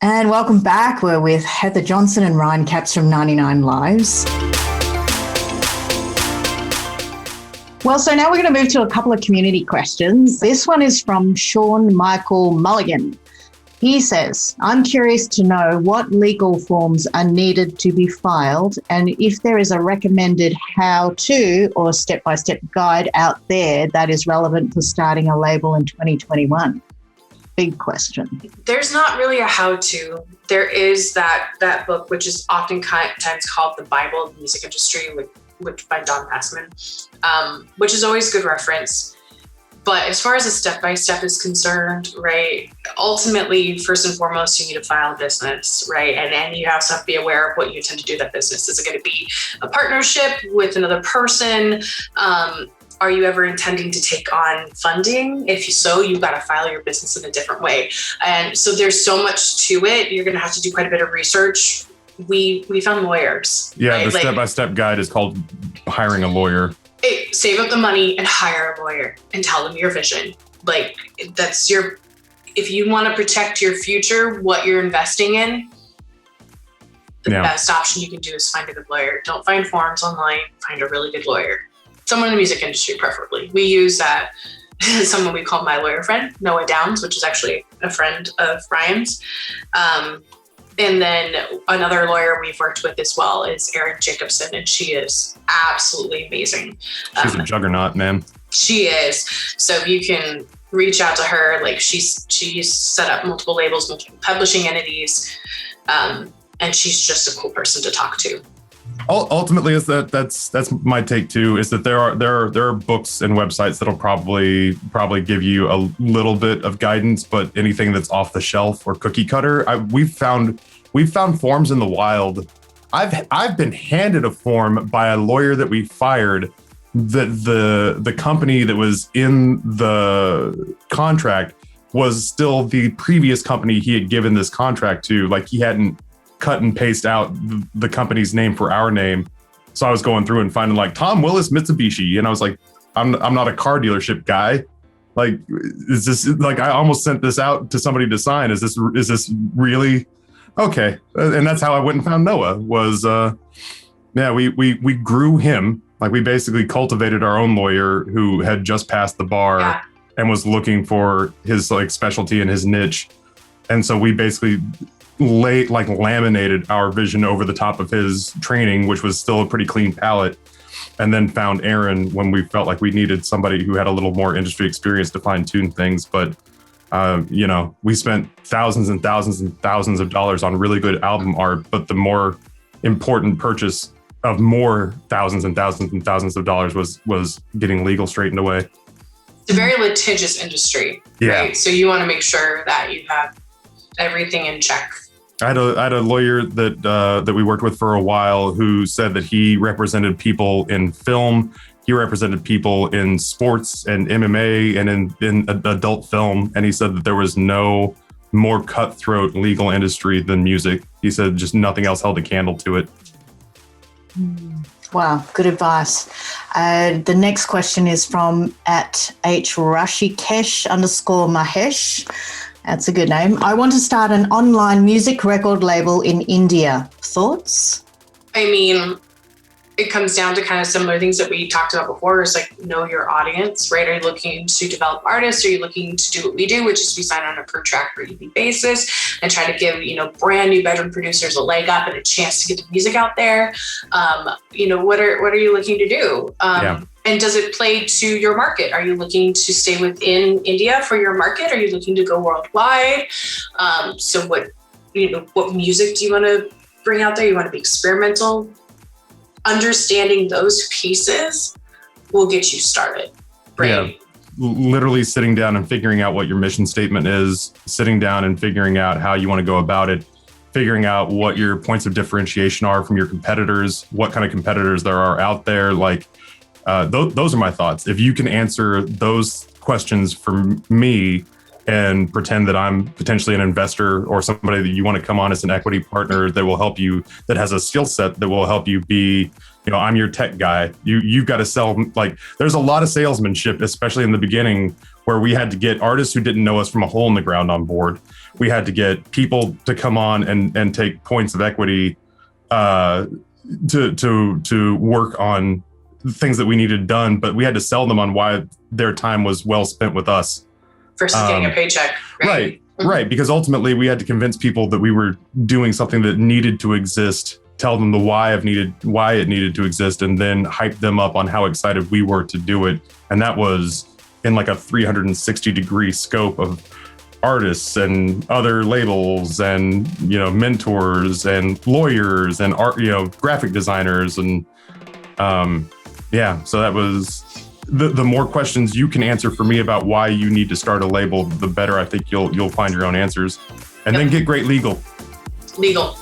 And welcome back. We're with Heather Johnson and Ryan Capps from 99Lives. Well, so now we're going to move to a couple of community questions. This one is from Sean Michael Mulligan. He says, I'm curious to know what legal forms are needed to be filed and if there is a recommended how-to or step-by-step guide out there that is relevant for starting a label in 2021. Big question. There's not really a how-to. There is that book, which is oftentimes called the Bible of the music industry, which by Don Passman, which is always good reference. But as far as a step-by-step is concerned, right, ultimately, first and foremost, you need to file a business, right? And you also have to be aware of what you intend to do with that business. Is it going to be a partnership with another person? Are you ever intending to take on funding? If so, you've got to file your business in a different way. And so there's so much to it. You're going to have to do quite a bit of research. We found lawyers. Yeah, right? the step-by-step guide is called hiring a lawyer. Save up the money and hire a lawyer and tell them your vision. If you want to protect your future, what you're investing in, the best option you can do is find a good lawyer. Don't find forums online, find a really good lawyer. Someone in the music industry, preferably. We use someone we call my lawyer friend, Noah Downs, which is actually a friend of Ryan's. And then another lawyer we've worked with as well is Erin Jacobson, and she is absolutely amazing. She's a juggernaut, man. She is. So you can reach out to her. Like she's set up multiple labels, multiple publishing entities, and she's just a cool person to talk to. Ultimately, that's my take too. Is that there are books and websites that'll probably give you a little bit of guidance, but anything that's off the shelf or cookie cutter, we've found forms in the wild. I've been handed a form by a lawyer that we fired. That the company that was in the contract was still the previous company he had given this contract to. Like he hadn't cut and paste out the company's name for our name. So I was going through and finding like Tom Willis Mitsubishi. And I was like, I'm not a car dealership guy. Like, is this like, I almost sent this out to somebody to sign. Is this really okay? And that's how I went and found Noah was, we grew him. Like we basically cultivated our own lawyer who had just passed the bar and was looking for his like specialty and his niche. And so we basically laminated our vision over the top of his training, which was still a pretty clean palette, and then found Aaron when we felt like we needed somebody who had a little more industry experience to fine tune things. But we spent thousands and thousands and thousands of dollars on really good album art, but the more important purchase of more thousands and thousands and thousands of dollars was getting legal straightened away. It's a very litigious industry, right? So you want to make sure that you have everything in check. I had a lawyer that we worked with for a while who said that he represented people in film, he represented people in sports and MMA and in adult film, and he said that there was no more cutthroat legal industry than music. He said just nothing else held a candle to it. Wow, good advice. The next question is from @HRashikesh_Mahesh. That's a good name. I want to start an online music record label in India. Thoughts? I mean, it comes down to kind of similar things that we talked about before. Is like know your audience, right? Are you looking to develop artists? Are you looking to do what we do, which is we sign on a per track per EP basis and try to give brand new bedroom producers a leg up and a chance to get the music out there? What are you looking to do? And does it play to your market? Are you looking to stay within India for your market? Are you looking to go worldwide? So what music do you want to bring out there? You want to be experimental? Understanding those pieces will get you started, right? Yeah, literally sitting down and figuring out what your mission statement is, sitting down and figuring out how you want to go about it, figuring out what your points of differentiation are from your competitors, what kind of competitors there are out there. Like, those are my thoughts. If you can answer those questions for me and pretend that I'm potentially an investor or somebody that you want to come on as an equity partner that will help you, that has a skill set that will help you be, I'm your tech guy. You've got to sell. Like, there's a lot of salesmanship, especially in the beginning, where we had to get artists who didn't know us from a hole in the ground on board. We had to get people to come on and take points of equity to work on things that we needed done, but we had to sell them on why their time was well spent with us. Versus getting a paycheck. Right. Right. Because ultimately we had to convince people that we were doing something that needed to exist, tell them the why it needed to exist, and then hype them up on how excited we were to do it. And that was in like a 360-degree scope of artists and other labels and, mentors and lawyers and art, graphic designers. And so that was the more questions you can answer for me about why you need to start a label, the better I think you'll find your own answers. And then get great legal. Legal.